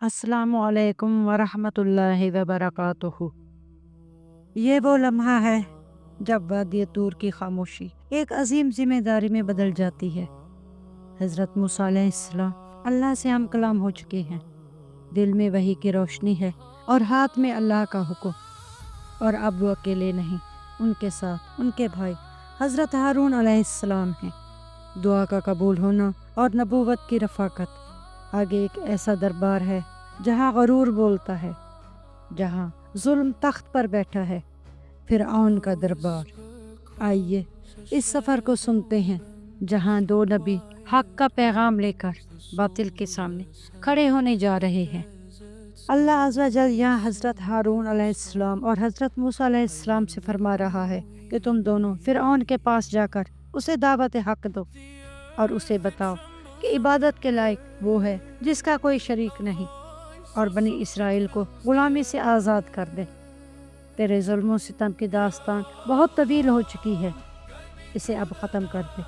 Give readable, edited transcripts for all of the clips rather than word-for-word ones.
السلام علیکم ورحمۃ اللہ وبرکاتہ۔ یہ وہ لمحہ ہے جب وادی طور کی خاموشی ایک عظیم ذمہ داری میں بدل جاتی ہے۔ حضرت موسیٰ علیہ السلام اللہ سے ہم کلام ہو چکے ہیں، دل میں وحی کی روشنی ہے اور ہاتھ میں اللہ کا حکم۔ اور اب وہ اکیلے نہیں، ان کے ساتھ ان کے بھائی حضرت ہارون علیہ السلام ہیں۔ دعا کا قبول ہونا اور نبوت کی رفاقت۔ آگے ایک ایسا دربار ہے جہاں غرور بولتا ہے، جہاں ظلم تخت پر بیٹھا ہے، فرعون کا دربار۔ آئیے اس سفر کو سنتے ہیں جہاں دو نبی حق کا پیغام لے کر باطل کے سامنے کھڑے ہونے جا رہے ہیں۔ اللہ عز و جل یہاں حضرت ہارون علیہ السلام اور حضرت موسیٰ علیہ السلام سے فرما رہا ہے کہ تم دونوں فرعون کے پاس جا کر اسے دعوت حق دو اور اسے بتاؤ کہ عبادت کے لائق وہ ہے جس کا کوئی شریک نہیں، اور بنی اسرائیل کو غلامی سے آزاد کر دے۔ تیرے ظلم و ستم کی داستان بہت طویل ہو چکی ہے، اسے اب ختم کر دے۔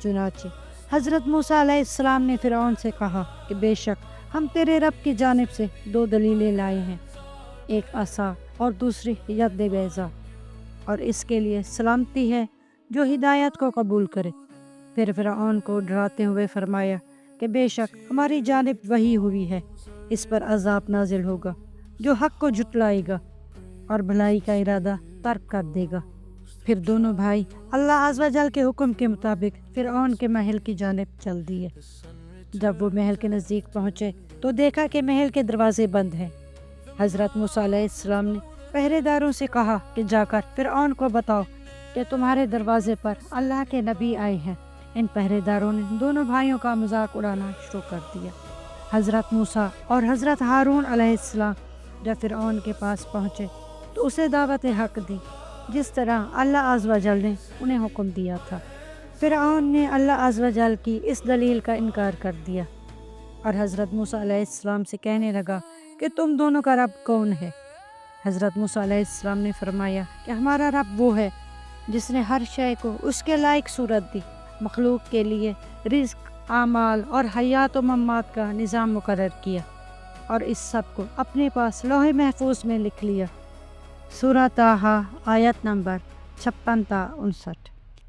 چنانچہ حضرت موسیٰ علیہ السلام نے فرعون سے کہا کہ بے شک ہم تیرے رب کی جانب سے دو دلیلیں لائے ہیں، ایک عصا اور دوسری ید بیضا، اور اس کے لیے سلامتی ہے جو ہدایت کو قبول کرے۔ پھر فرعون کو ڈراتے ہوئے فرمایا کہ بے شک ہماری جانب وحی ہوئی ہے، اس پر عذاب نازل ہوگا جو حق کو جھٹلائے گا اور بھلائی کا ارادہ ترک کر دے گا۔ پھر دونوں بھائی اللہ عز و جل کے حکم کے مطابق فرعون کے محل کی جانب چل دیے۔ جب وہ محل کے نزدیک پہنچے تو دیکھا کہ محل کے دروازے بند ہیں۔ حضرت موسیٰ علیہ السلام نے پہرے داروں سے کہا کہ جا کر فرعون کو بتاؤ کہ تمہارے دروازے پر اللہ کے نبی آئے ہیں۔ ان پہرے داروں نے دونوں بھائیوں کا مذاق اڑانا شروع کر دیا۔ حضرت موسیٰ اور حضرت ہارون علیہ السلام جب فرعون کے پاس پہنچے تو اسے دعوت حق دی جس طرح اللہ عز و جل نے انہیں حکم دیا تھا۔ فرعون نے اللہ عز و جل کی اس دلیل کا انکار کر دیا اور حضرت موسیٰ علیہ السلام سے کہنے لگا کہ تم دونوں کا رب کون ہے؟ حضرت موسیٰ علیہ السلام نے فرمایا کہ ہمارا رب وہ ہے جس نے ہر شے کو اس کے لائق صورت دی، مخلوق کے لیے رزق، اعمال اور حیات و ممات کا نظام مقرر کیا اور اس سب کو اپنے پاس لوح محفوظ میں لکھ لیا۔ سورہ طٰہٰ آیت نمبر 56 تا 59۔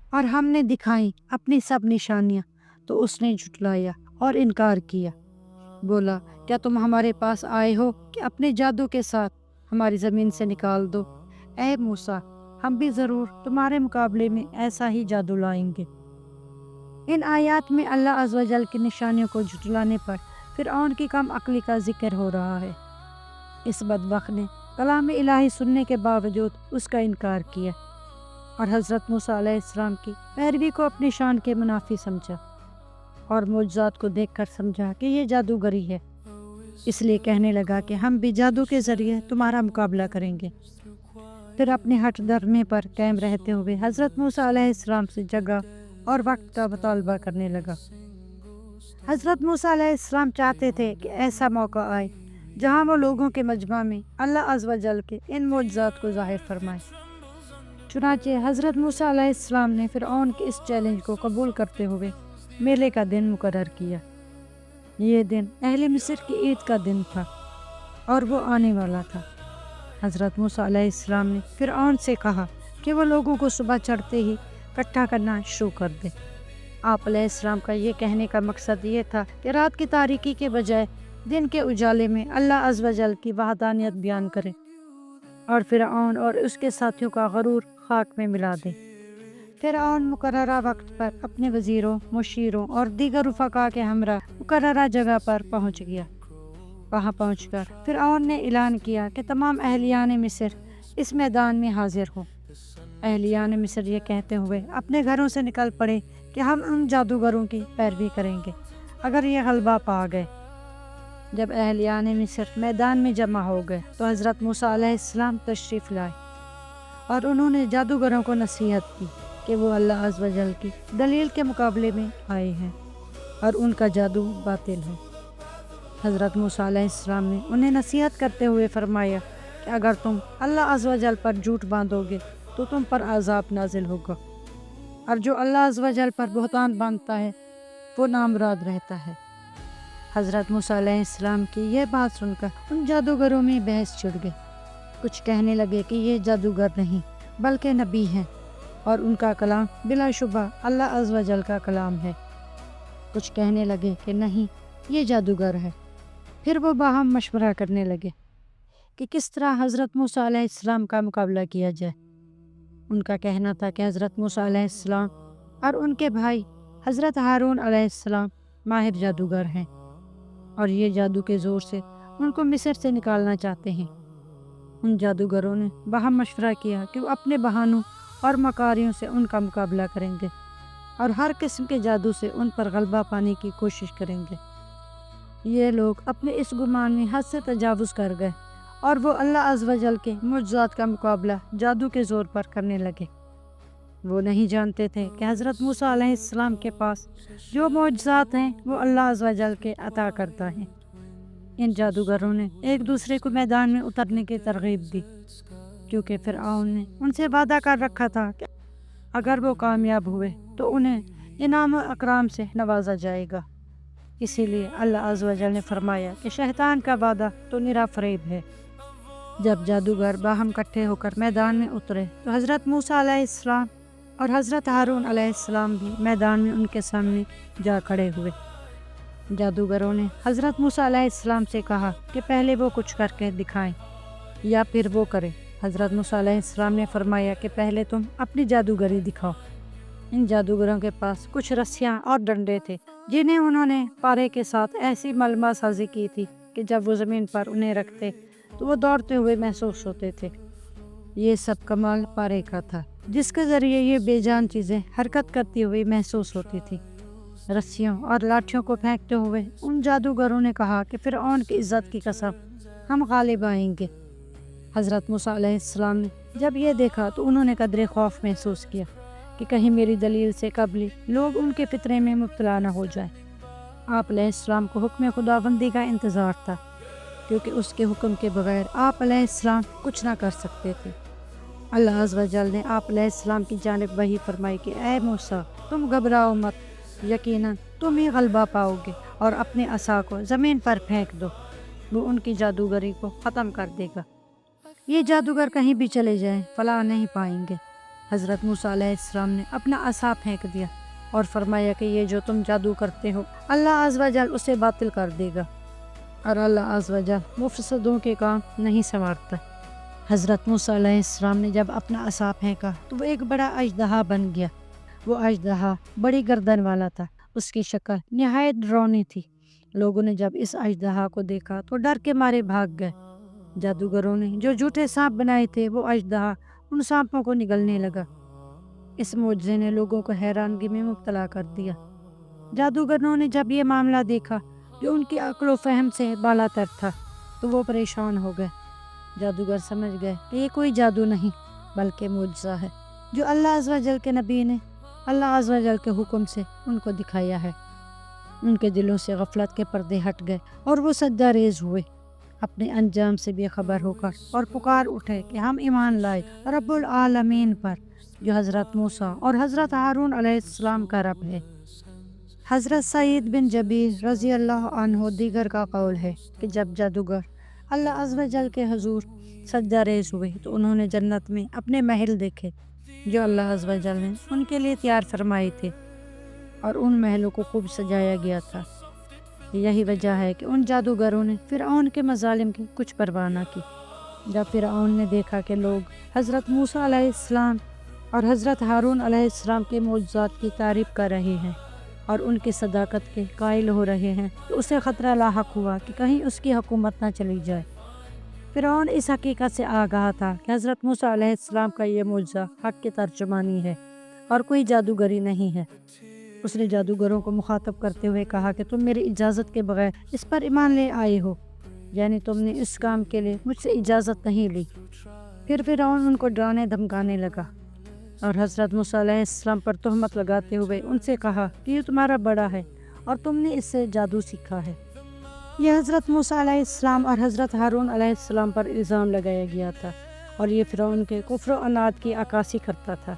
اور ہم نے دکھائیں اپنی سب نشانیاں تو اس نے جھٹلایا اور انکار کیا، بولا کیا تم ہمارے پاس آئے ہو کہ اپنے جادو کے ساتھ ہماری زمین سے نکال دو؟ اے موسیٰ، ہم بھی ضرور تمہارے مقابلے میں ایسا ہی جادو لائیں گے۔ ان آیات میں اللہ عز و جل کی نشانیوں کو جھٹلانے پر فرعون کی کم عقلی کا ذکر ہو رہا ہے۔ اس بدبخت نے کلام الہی سننے کے باوجود اس کا انکار کیا اور حضرت موسیٰ علیہ السلام کی پیروی کو اپنی شان کے منافی سمجھا اور معجزات کو دیکھ کر سمجھا کہ یہ جادوگری ہے، اس لیے کہنے لگا کہ ہم بھی جادو کے ذریعے تمہارا مقابلہ کریں گے۔ پھر اپنے ہٹ درمے پر قائم رہتے ہوئے حضرت موسیٰ علیہ السلام سے جگہ اور وقت کا مطالبہ کرنے لگا۔ حضرت موسیٰ علیہ السلام چاہتے تھے کہ ایسا موقع آئے جہاں وہ لوگوں کے مجمع میں اللہ عز و جل کے ان معجزات کو ظاہر فرمائے۔ چنانچہ حضرت موسیٰ علیہ السلام نے فرعون کے اس چیلنج کو قبول کرتے ہوئے میلے کا دن مقرر کیا۔ یہ دن اہل مصر کی عید کا دن تھا اور وہ آنے والا تھا۔ حضرت موسیٰ علیہ السلام نے فرعون سے کہا کہ وہ لوگوں کو صبح چڑھتے ہی اکٹھا کرنا شروع کر دے۔ آپ علیہ السلام کا یہ کہنے کا مقصد یہ تھا کہ رات کی تاریکی کے بجائے دن کے اجالے میں اللہ عز و جل کی وحدانیت بیان کرے اور فرعون اور اس کے ساتھیوں کا غرور خاک میں ملا دے۔ فرعون مقررہ وقت پر اپنے وزیروں، مشیروں اور دیگر رفقا کے ہمراہ مقررہ جگہ پر پہنچ گیا۔ وہاں پہنچ کر فرعون نے اعلان کیا کہ تمام اہلیان مصر اس میدان میں حاضر ہوں۔ اہلیان مصر یہ کہتے ہوئے اپنے گھروں سے نکل پڑے کہ ہم ان جادوگروں کی پیروی کریں گے اگر یہ غلبہ پا گئے۔ جب اہلیان مصر میدان میں جمع ہو گئے تو حضرت موسیٰ علیہ السلام تشریف لائے اور انہوں نے جادوگروں کو نصیحت کی کہ وہ اللہ عز و جل کی دلیل کے مقابلے میں آئے ہیں اور ان کا جادو باطل ہے۔ حضرت موسیٰ علیہ السلام نے انہیں نصیحت کرتے ہوئے فرمایا کہ اگر تم اللہ عز و جل پر جھوٹ باندھو گے تو تم پر عذاب نازل ہوگا، اور جو اللہ عز و جل پر بہتان باندھتا ہے وہ نامراد رہتا ہے۔ حضرت موسیٰ علیہ السلام کی یہ بات سن کر ان جادوگروں میں بحث چھڑ گئی۔ کچھ کہنے لگے کہ یہ جادوگر نہیں بلکہ نبی ہیں اور ان کا کلام بلا شبہ اللہ عز و جل کا کلام ہے۔ کچھ کہنے لگے کہ نہیں، یہ جادوگر ہے۔ پھر وہ باہم مشورہ کرنے لگے کہ کس طرح حضرت موسیٰ علیہ السلام کا مقابلہ کیا جائے۔ ان کا کہنا تھا کہ حضرت موسیٰ علیہ السلام اور ان کے بھائی حضرت ہارون علیہ السلام ماہر جادوگر ہیں اور یہ جادو کے زور سے ان کو مصر سے نکالنا چاہتے ہیں۔ ان جادوگروں نے باہم مشورہ کیا کہ وہ اپنے بہانوں اور مکاریوں سے ان کا مقابلہ کریں گے اور ہر قسم کے جادو سے ان پر غلبہ پانے کی کوشش کریں گے۔ یہ لوگ اپنے اس گمان میں حد سے تجاوز کر گئے اور وہ اللہ عز و جل کے معجزات کا مقابلہ جادو کے زور پر کرنے لگے۔ وہ نہیں جانتے تھے کہ حضرت موسیٰ علیہ السلام کے پاس جو معجزات ہیں وہ اللہ عز و جل کے عطا کرتا ہے۔ ان جادوگروں نے ایک دوسرے کو میدان میں اترنے کی ترغیب دی، کیونکہ فرعون نے ان سے وعدہ کر رکھا تھا کہ اگر وہ کامیاب ہوئے تو انہیں انعام و اکرام سے نوازا جائے گا۔ اسی لیے اللہ عز و جل نے فرمایا کہ شیطان کا وعدہ تو نرا فریب ہے۔ جب جادوگر باہم اکٹھے ہو کر میدان میں اترے تو حضرت موسیٰ علیہ السلام اور حضرت ہارون علیہ السلام بھی میدان میں ان کے سامنے جا کھڑے ہوئے۔ جادوگروں نے حضرت موسیٰ علیہ السلام سے کہا کہ پہلے وہ کچھ کر کے دکھائیں یا پھر وہ کرے۔ حضرت موسیٰ علیہ السلام نے فرمایا کہ پہلے تم اپنی جادوگری دکھاؤ۔ ان جادوگروں کے پاس کچھ رسیاں اور ڈنڈے تھے جنہیں انہوں نے پارے کے ساتھ ایسی ملمہ سازی کی تھی کہ جب وہ زمین پر انہیں رکھتے تو وہ دوڑتے ہوئے محسوس ہوتے تھے۔ یہ سب کمال پارے کا تھا جس کے ذریعے یہ بے جان چیزیں حرکت کرتی ہوئی محسوس ہوتی تھی۔ رسیوں اور لاٹھیوں کو پھینکتے ہوئے ان جادوگروں نے کہا کہ فرعون کی عزت کی قسم، ہم غالب آئیں گے۔ حضرت موسیٰ علیہ السلام نے جب یہ دیکھا تو انہوں نے قدرے خوف محسوس کیا کہ کہیں میری دلیل سے قبل لوگ ان کے فطرے میں مبتلا نہ ہو جائے۔ آپ علیہ السلام کو حکم خداوندی کا انتظار تھا، کیونکہ اس کے حکم کے بغیر آپ علیہ السلام کچھ نہ کر سکتے تھے۔ اللہ عز و جل نے آپ علیہ السلام کی جانب وحی فرمائی کہ اے موسیٰ، تم گھبراؤ مت، یقیناً تم ہی غلبہ پاؤ گے اور اپنے عصا کو زمین پر پھینک دو، وہ ان کی جادوگری کو ختم کر دے گا۔ یہ جادوگر کہیں بھی چلے جائیں فلاح نہیں پائیں گے۔ حضرت موسیٰ علیہ السلام نے اپنا عصا پھینک دیا اور فرمایا کہ یہ جو تم جادو کرتے ہو اللہ عز و جل اسے باطل کر دے گا، اور اللہ عز و جل مفسدوں کے کام نہیں سنوارتا۔ حضرت موسیٰ علیہ السلام نے جب اپنا عصا پھینکا تو وہ ایک بڑا اژدہا بن گیا۔ وہ اژدہا بڑی گردن والا تھا، اس کی شکل نہایت ڈراؤنی تھی۔ لوگوں نے جب اس اژدہا کو دیکھا تو ڈر کے مارے بھاگ گئے۔ جادوگروں نے جو جھوٹے سانپ بنائے تھے وہ اژدہا ان سانپوں کو نگلنے لگا۔ اس معجزے نے لوگوں کو حیرانگی میں مبتلا کر دیا۔ جادوگروں نے جب یہ معاملہ دیکھا جو ان کی عقل و فہم سے بالا تر تھا تو وہ پریشان ہو گئے۔ جادوگر سمجھ گئے کہ یہ کوئی جادو نہیں بلکہ معجزہ ہے جو اللہ عز و جل کے نبی نے اللہ عز و جل کے حکم سے ان کو دکھایا ہے۔ ان کے دلوں سے غفلت کے پردے ہٹ گئے اور وہ سجدہ ریز ہوئے، اپنے انجام سے بے خبر ہو کر، اور پکار اٹھے کہ ہم ایمان لائے رب العالمین پر جو حضرت موسیٰ اور حضرت ہارون علیہ السلام کا رب ہے۔ حضرت سعید بن جبیر رضی اللہ عنہ دیگر کا قول ہے کہ جب جادوگر اللہ عز و جل کے حضور سجدہ ریز ہوئے تو انہوں نے جنت میں اپنے محل دیکھے جو اللہ عز و جل نے ان کے لیے تیار فرمائے تھے، اور ان محلوں کو خوب سجایا گیا تھا۔ یہی وجہ ہے کہ ان جادوگروں نے فرعون کے مظالم کی کچھ پرواہ نہ کی۔ جب فرعون نے دیکھا کہ لوگ حضرت موسیٰ علیہ السلام اور حضرت ہارون علیہ السلام کے معجزات کی تعریف کر رہے ہیں اور ان کی صداقت کے قائل ہو رہے ہیں تو اسے خطرہ لاحق ہوا کہ کہیں اس کی حکومت نہ چلی جائے۔ فرعون اس حقیقت سے آگاہ تھا کہ حضرت موسیٰ علیہ السلام کا یہ معجزہ حق کی ترجمانی ہے اور کوئی جادوگری نہیں ہے۔ اس نے جادوگروں کو مخاطب کرتے ہوئے کہا کہ تم میری اجازت کے بغیر اس پر ایمان لے آئے ہو، یعنی تم نے اس کام کے لیے مجھ سے اجازت نہیں لی۔ پھر فرعون ان کو ڈرانے دھمکانے لگا اور حضرت موسیٰ علیہ السلام پر تہمت لگاتے ہوئے ان سے کہا کہ یہ تمہارا بڑا ہے اور تم نے اس سے جادو سیکھا ہے۔ یہ حضرت موسیٰ علیہ السلام اور حضرت ہارون علیہ السلام پر الزام لگایا گیا تھا، اور یہ فرعون کے کفر و عناد کی عکاسی کرتا تھا۔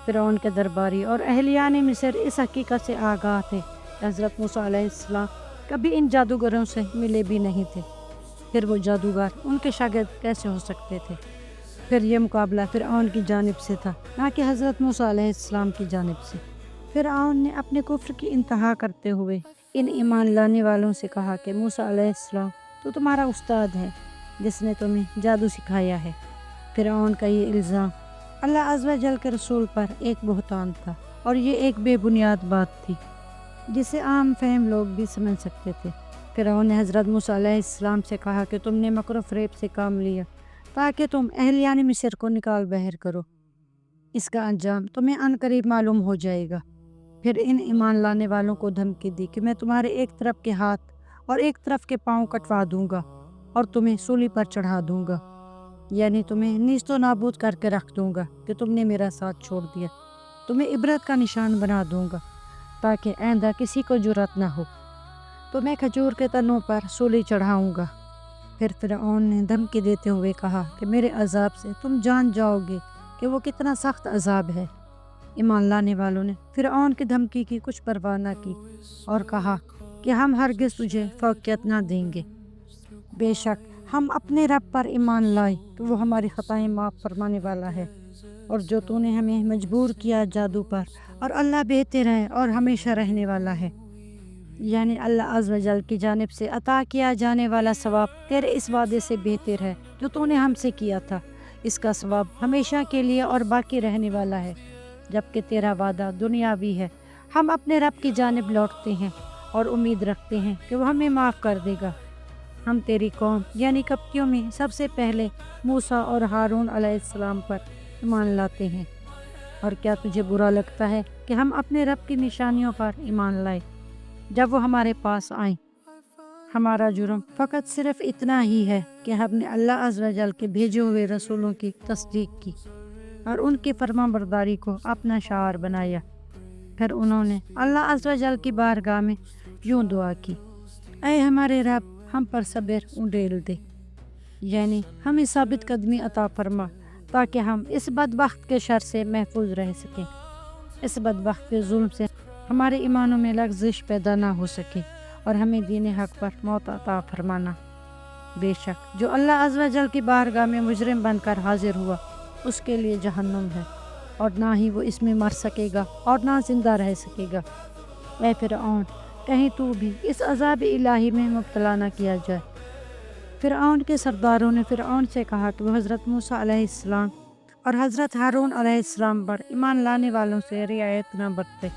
فرعون کے درباری اور اہلیان مصر اس حقیقت سے آگاہ تھے کہ حضرت موسیٰ علیہ السلام کبھی ان جادوگروں سے ملے بھی نہیں تھے، پھر وہ جادوگر ان کے شاگرد کیسے ہو سکتے تھے؟ پھر یہ مقابلہ فرعون کی جانب سے تھا، نہ کہ حضرت موسیٰ علیہ السلام کی جانب سے۔ فرعون نے اپنے کفر کی انتہا کرتے ہوئے ان ایمان لانے والوں سے کہا کہ موسیٰ علیہ السلام تو تمہارا استاد ہے جس نے تمہیں جادو سکھایا ہے۔ فرعون کا یہ الزام اللہ عز و جل کے رسول پر ایک بہتان تھا، اور یہ ایک بے بنیاد بات تھی جسے عام فہم لوگ بھی سمجھ سکتے تھے۔ فرعون نے حضرت موسیٰ علیہ السلام سے کہا کہ تم نے مکر و فریب سے کام لیا تاکہ تم اہلیان مصر کو نکال بحر کرو۔ اس کا انجام تمہیں عن قریب معلوم ہو جائے گا۔ پھر ان ایمان لانے والوں کو دھمکی دی کہ میں تمہارے ایک طرف کے ہاتھ اور ایک طرف کے پاؤں کٹوا دوں گا اور تمہیں سولی پر چڑھا دوں گا، یعنی تمہیں نیست و نابود کر کے رکھ دوں گا کہ تم نے میرا ساتھ چھوڑ دیا۔ تمہیں عبرت کا نشان بنا دوں گا تاکہ آئندہ کسی کو جرأت نہ ہو۔ تمہیں کھجور کے تنوں پر سولی چڑھاؤں گا۔ پھر فرعون نے دھمکی دیتے ہوئے کہا کہ میرے عذاب سے تم جان جاؤ گے کہ وہ کتنا سخت عذاب ہے۔ ایمان لانے والوں نے فرعون کی دھمکی کی کچھ پرواہ نہ کی اور کہا کہ ہم ہرگز تجھے فوقیت نہ دیں گے۔ بے شک ہم اپنے رب پر ایمان لائے کہ وہ ہماری خطائیں معاف فرمانے والا ہے، اور جو تو نے ہمیں مجبور کیا جادو پر، اور اللہ بہتر ہے اور ہمیشہ رہنے والا ہے۔ یعنی اللہ عز و جل کی جانب سے عطا کیا جانے والا ثواب تیرے اس وعدے سے بہتر ہے جو تو نے ہم سے کیا تھا۔ اس کا ثواب ہمیشہ کے لیے اور باقی رہنے والا ہے، جبکہ تیرا وعدہ دنیاوی ہے۔ ہم اپنے رب کی جانب لوٹتے ہیں اور امید رکھتے ہیں کہ وہ ہمیں معاف کر دے گا۔ ہم تیری قوم یعنی کپتیوں میں سب سے پہلے موسیٰ اور ہارون علیہ السلام پر ایمان لاتے ہیں، اور کیا تجھے برا لگتا ہے کہ ہم اپنے رب کی نشانیوں پر ایمان لائے جب وہ ہمارے پاس آئیں؟ ہمارا جرم فقط صرف اتنا ہی ہے کہ ہم نے اللہ عز و جل کے بھیجے ہوئے رسولوں کی تصدیق کی اور ان کی فرما برداری کو اپنا شعار بنایا۔ پھر انہوں نے اللہ عز و جل کی بارگاہ میں یوں دعا کی، اے ہمارے رب ہم پر صبر انڈیل دے، یعنی ہمیں ثابت قدمی عطا فرما تاکہ ہم اس بدبخت کے شر سے محفوظ رہ سکیں، اس بدبخت کے ظلم سے ہمارے ایمانوں میں لغزش پیدا نہ ہو سکے، اور ہمیں دین حق پر موت عطا فرمانا۔ بے شک جو اللہ عز و جل کی بارگاہ میں مجرم بن کر حاضر ہوا اس کے لیے جہنم ہے، اور نہ ہی وہ اس میں مر سکے گا اور نہ زندہ رہ سکے گا۔ اے فرعون کہیں تو بھی اس عذاب الہی میں مبتلا نہ کیا جائے۔ فرعون کے سرداروں نے فرعون سے کہا کہ وہ حضرت موسیٰ علیہ السلام اور حضرت ہارون علیہ السلام پر ایمان لانے والوں سے رعایت نہ برتے،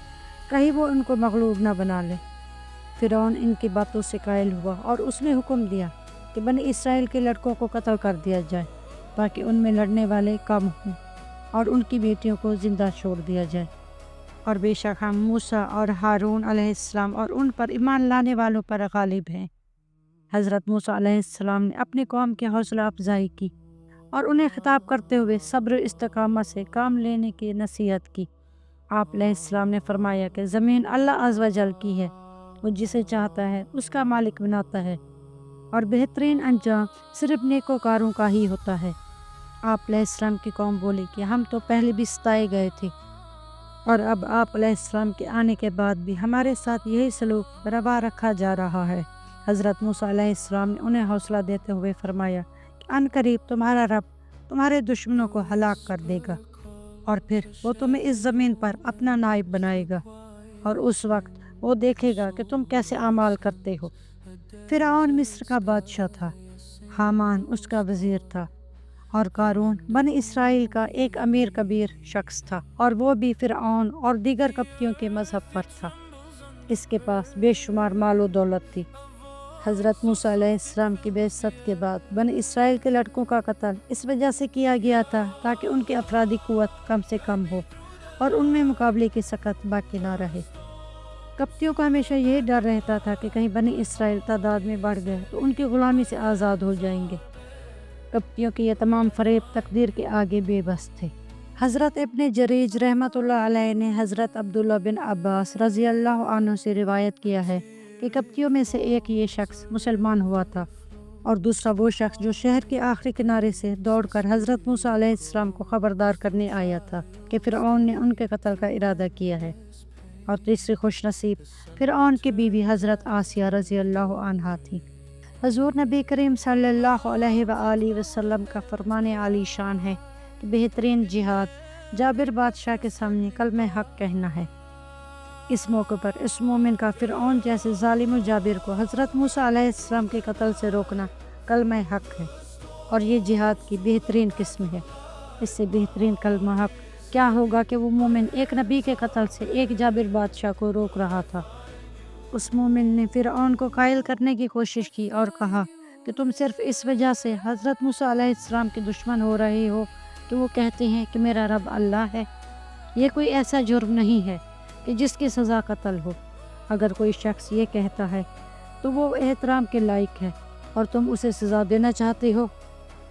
کہیں وہ ان کو مغلوب نہ بنا لے۔ فرعون ان کی باتوں سے قائل ہوا اور اس نے حکم دیا کہ بنی اسرائیل کے لڑکوں کو قتل کر دیا جائے تاکہ ان میں لڑنے والے کم ہوں، اور ان کی بیٹیوں کو زندہ چھوڑ دیا جائے۔ اور بے شک ہم موسیٰ اور ہارون علیہ السلام اور ان پر ایمان لانے والوں پر غالب ہیں۔ حضرت موسیٰ علیہ السلام نے اپنی قوم کی حوصلہ افزائی کی اور انہیں خطاب کرتے ہوئے صبر و استقامت سے کام لینے کی نصیحت کی۔ آپ علیہ السلام نے فرمایا کہ زمین اللہ عز و جل کی ہے، وہ جسے چاہتا ہے اس کا مالک بناتا ہے، اور بہترین انجام صرف نیکوکاروں کا ہی ہوتا ہے۔ آپ علیہ السلام کی قوم بولی کہ ہم تو پہلے بھی ستائے گئے تھے، اور اب آپ علیہ السلام کے آنے کے بعد بھی ہمارے ساتھ یہی سلوک روا رکھا جا رہا ہے۔ حضرت موسیٰ علیہ السلام نے انہیں حوصلہ دیتے ہوئے فرمایا کہ ان قریب تمہارا رب تمہارے دشمنوں کو ہلاک کر دے گا، اور پھر وہ تمہیں اس زمین پر اپنا نائب بنائے گا، اور اس وقت وہ دیکھے گا کہ تم کیسے اعمال کرتے ہو۔ فرعون مصر کا بادشاہ تھا، حامان اس کا وزیر تھا، اور قارون بنی اسرائیل کا ایک امیر کبیر شخص تھا، اور وہ بھی فرعون اور دیگر کپتیوں کے مذہب پر تھا۔ اس کے پاس بے شمار مال و دولت تھی۔ حضرت موسیٰ علیہ السلام کی بعثت کے بعد بنی اسرائیل کے لڑکوں کا قتل اس وجہ سے کیا گیا تھا تاکہ ان کی افرادی قوت کم سے کم ہو اور ان میں مقابلے کی سکت باقی نہ رہے۔ کپتیوں کو ہمیشہ یہی ڈر رہتا تھا کہ کہیں بنی اسرائیل تعداد میں بڑھ گئے تو ان کی غلامی سے آزاد ہو جائیں گے۔ کپتیوں کے یہ تمام فریب تقدیر کے آگے بے بس تھے۔ حضرت ابن جریج رحمۃ اللہ علیہ نے حضرت عبداللہ بن عباس رضی اللہ عنہ سے روایت کیا ہے کہ کپتیوں میں سے ایک یہ شخص مسلمان ہوا تھا، اور دوسرا وہ شخص جو شہر کے آخری کنارے سے دوڑ کر حضرت موسیٰ علیہ السلام کو خبردار کرنے آیا تھا کہ فرعون نے ان کے قتل کا ارادہ کیا ہے۔ اور تیسری خوش نصیب فرعون کی بیوی حضرت آسیہ رضی اللہ عنہا تھی۔ حضور نبی کریم صلی اللہ علیہ وآلہ وسلم کا فرمان عالی شان ہے کہ بہترین جہاد جابر بادشاہ کے سامنے کلمہ حق کہنا ہے۔ اس موقع پر اس مومن کا فرعون جیسے ظالم و جابر کو حضرت موسیٰ علیہ السلام کے قتل سے روکنا کلمہ حق ہے، اور یہ جہاد کی بہترین قسم ہے۔ اس سے بہترین کلمہ حق کیا ہوگا کہ وہ مومن ایک نبی کے قتل سے ایک جابر بادشاہ کو روک رہا تھا۔ اس مومن نے فرعون کو قائل کرنے کی کوشش کی اور کہا کہ تم صرف اس وجہ سے حضرت موسیٰ علیہ السلام کے دشمن ہو رہے ہو کہ وہ کہتے ہیں کہ میرا رب اللہ ہے۔ یہ کوئی ایسا جرم نہیں ہے کہ جس کی سزا قتل ہو۔ اگر کوئی شخص یہ کہتا ہے تو وہ احترام کے لائق ہے اور تم اسے سزا دینا چاہتے ہو۔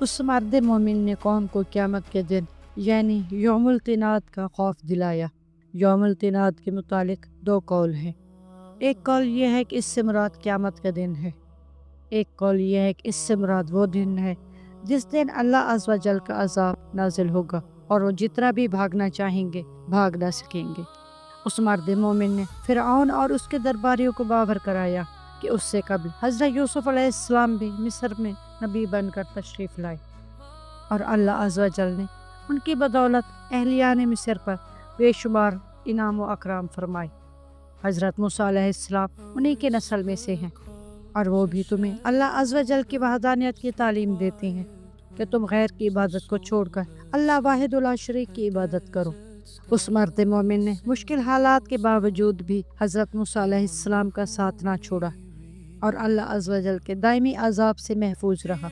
اس مرد مومن نے قوم کو قیامت کے دن یعنی یوم التناد کا خوف دلایا۔ یوم التناد کے متعلق دو قول ہیں۔ ایک قول یہ ہے کہ اس سے مراد قیامت کا دن ہے۔ ایک قول یہ ہے کہ اس سے مراد وہ دن ہے جس دن اللہ عز و جل کا عذاب نازل ہوگا اور وہ جتنا بھی بھاگنا چاہیں گے بھاگ نہ سکیں گے۔ اس مرد مومن نے فرعون اور اس کے درباریوں کو باور کرایا کہ اس سے قبل حضرت یوسف علیہ السلام بھی مصر میں نبی بن کر تشریف لائے، اور اللہ عز و جل نے ان کی بدولت اہلیان مصر پر بے شمار انعام و اکرام فرمائے۔ حضرت موسیٰ علیہ السلام انہی کے نسل میں سے ہیں، اور وہ بھی تمہیں اللہ عز و جل کی وحدانیت کی تعلیم دیتے ہیں کہ تم غیر کی عبادت کو چھوڑ کر اللہ واحد لا شریک کی عبادت کرو۔ اس مرد مومن نے مشکل حالات کے باوجود بھی حضرت موسیٰ علیہ السلام کا ساتھ نہ چھوڑا اور اللہ عز و جل کے دائمی عذاب سے محفوظ رہا۔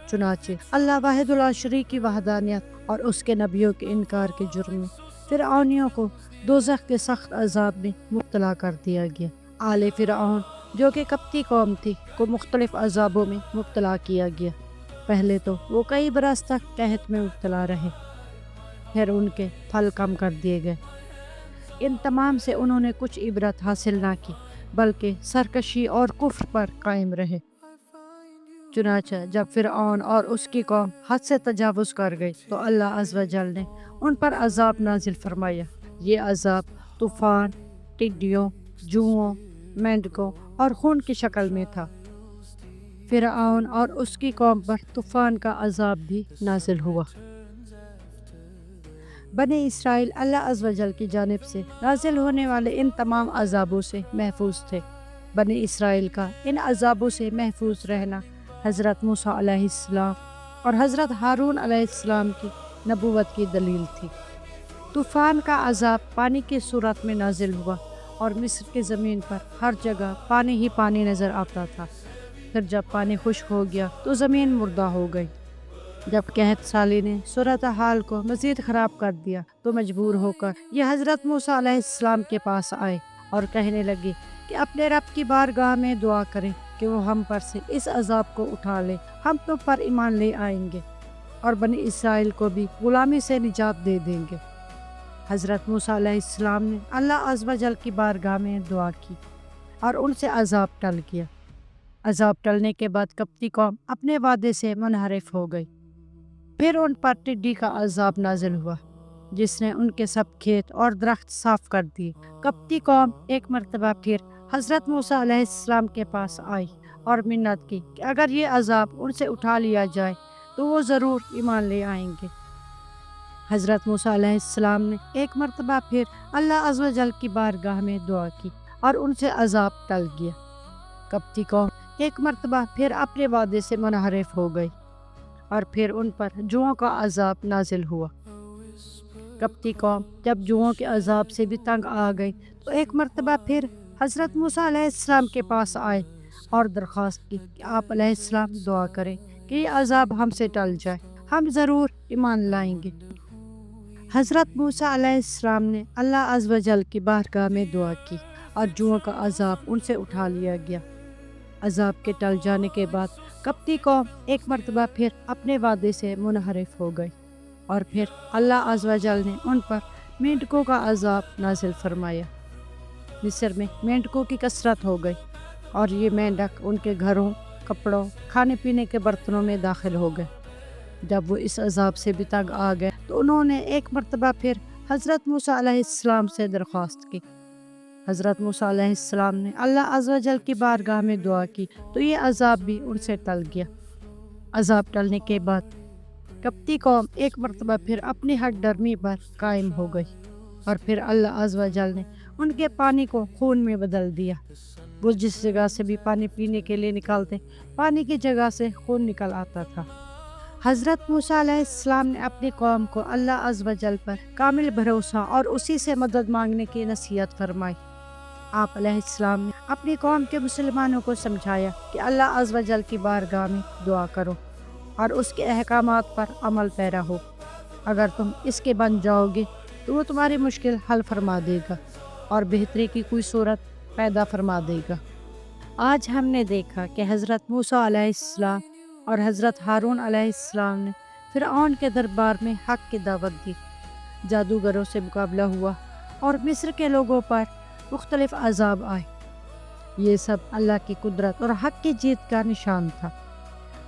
چنانچہ اللہ واحد لا شریک کی وحدانیت اور اس کے نبیوں کے انکار کے جرم میں فرعونیوں کو دوزخ کے سخت عذاب میں مبتلا کر دیا گیا۔ آل فرعون جو کہ قبطی قوم تھی کو مختلف عذابوں میں مبتلا کیا گیا۔ پہلے تو وہ کئی برس تک قحط میں مبتلا رہے، پھر ان کے پھل کم کر دیے گئے۔ ان تمام سے انہوں نے کچھ عبرت حاصل نہ کی بلکہ سرکشی اور کفر پر قائم رہے۔ چنانچہ جب فرعون اور اس کی قوم حد سے تجاوز کر گئی تو اللہ عز و جل نے ان پر عذاب نازل فرمایا۔ یہ عذاب طوفان، ٹڈیوں، جوؤں، مینڈکوں اور خون کی شکل میں تھا۔ فرعون اور اس کی قوم پر طوفان کا عذاب بھی نازل ہوا۔ بنی اسرائیل اللہ عز و جل کی جانب سے نازل ہونے والے ان تمام عذابوں سے محفوظ تھے۔ بنی اسرائیل کا ان عذابوں سے محفوظ رہنا حضرت موسیٰ علیہ السلام اور حضرت ہارون علیہ السلام کی نبوت کی دلیل تھی۔ طوفان کا عذاب پانی کی صورت میں نازل ہوا اور مصر کی زمین پر ہر جگہ پانی ہی پانی نظر آتا تھا۔ پھر جب پانی خشک ہو گیا تو زمین مردہ ہو گئی۔ جب قحط سالی نے صورتحال کو مزید خراب کر دیا تو مجبور ہو کر یہ حضرت موسیٰ علیہ السلام کے پاس آئے اور کہنے لگے کہ اپنے رب کی بارگاہ میں دعا کریں کہ وہ ہم پر سے اس عذاب کو اٹھا لے، ہم تم پر ایمان لے آئیں گے اور بنی اسرائیل کو بھی غلامی سے نجات دے دیں گے۔ حضرت موسیٰ علیہ السلام نے اللہ عز و جل کی بارگاہ میں دعا کی اور ان سے عذاب ٹل گیا۔ عذاب ٹلنے کے بعد قبطی قوم اپنے وعدے سے منحرف ہو گئی۔ پھر ان پر ٹڈی کا عذاب نازل ہوا جس نے ان کے سب کھیت اور درخت صاف کر دیے۔ قبطی قوم ایک مرتبہ پھر حضرت موسیٰ علیہ السلام کے پاس آئی اور منت کی کہ اگر یہ عذاب ان سے اٹھا لیا جائے تو وہ ضرور ایمان لے آئیں گے۔ حضرت موسیٰ علیہ السلام نے ایک مرتبہ پھر اللہ عز و جل کی بارگاہ میں دعا کی اور ان سے عذاب ٹل گیا۔ قبطی قوم ایک مرتبہ پھر اپنے وعدے سے منحرف ہو گئی اور پھر ان پر جوؤں کا عذاب نازل ہوا۔ قبطی قوم جب جوؤں کے عذاب سے بھی تنگ آ گئی تو ایک مرتبہ پھر حضرت موسیٰ علیہ السلام کے پاس آئے اور درخواست کی کہ آپ علیہ السلام دعا کریں کہ یہ عذاب ہم سے ٹل جائے، ہم ضرور ایمان لائیں گے۔ حضرت موسیٰ علیہ السلام نے اللہ عز و جل کی بارگاہ میں دعا کی اور جوؤں کا عذاب ان سے اٹھا لیا گیا۔ عذاب کے ٹل جانے کے بعد قبطی قوم ایک مرتبہ پھر اپنے وعدے سے منحرف ہو گئی اور پھر اللہ عز و جل نے ان پر مینڈکوں کا عذاب نازل فرمایا۔ مصر میں مینڈکوں کی کثرت ہو گئی اور یہ مینڈک ان کے گھروں، کپڑوں، کھانے پینے کے برتنوں میں داخل ہو گئے۔ جب وہ اس عذاب سے بھی تنگ آ گئے تو انہوں نے ایک مرتبہ پھر حضرت موسیٰ علیہ السلام سے درخواست کی حضرت موسیٰ علیہ السلام نے اللہ عز و جل کی بارگاہ میں دعا کی تو یہ عذاب بھی ان سے ٹل گیا۔ عذاب ٹلنے کے بعد قبطی قوم ایک مرتبہ پھر اپنی حق ڈرمی پر قائم ہو گئی، اور پھر اللہ عز و جل نے ان کے پانی کو خون میں بدل دیا۔ وہ جس جگہ سے بھی پانی پینے کے لیے نکالتے، پانی کی جگہ سے خون نکل آتا تھا۔ حضرت موسیٰ علیہ السلام نے اپنی قوم کو اللہ عز و جل پر کامل بھروسہ اور اسی سے مدد مانگنے کی نصیحت فرمائی۔ آپ علیہ السلام نے اپنی قوم کے مسلمانوں کو سمجھایا کہ اللہ عز و جل کی بارگاہ میں دعا کرو اور اس کے احکامات پر عمل پیرا ہو۔ اگر تم اس کے بن جاؤ گے تو وہ تمہاری مشکل حل فرما دے گا اور بہتری کی کوئی صورت پیدا فرما دے گا۔ آج ہم نے دیکھا کہ حضرت موسیٰ علیہ السلام اور حضرت ہارون علیہ السلام نے فرعون کے دربار میں حق کی دعوت دی، جادوگروں سے مقابلہ ہوا اور مصر کے لوگوں پر مختلف عذاب آئے۔ یہ سب اللہ کی قدرت اور حق کی جیت کا نشان تھا۔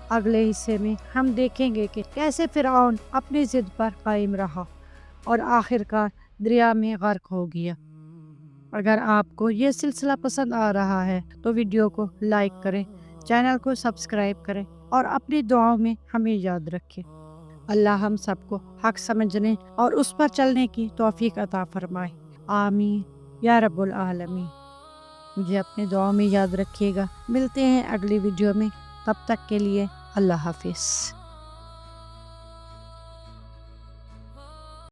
اگلے حصے میں ہم دیکھیں گے کہ کیسے فرعون اپنی ضد پر قائم رہا اور آخر کار دریا میں غرق ہو گیا۔ اگر آپ کو یہ سلسلہ پسند آ رہا ہے تو ویڈیو کو لائک کریں، چینل کو سبسکرائب کریں اور اپنی دعاؤں میں ہمیں یاد رکھیں۔ اللہ ہم سب کو حق سمجھنے اور اس پر چلنے کی توفیق عطا فرمائے، آمین یا رب العالمین۔ مجھے اپنے دعاؤں میں یاد رکھیے گا۔ ملتے ہیں اگلی ویڈیو میں، تب تک کے لیے اللہ حافظ۔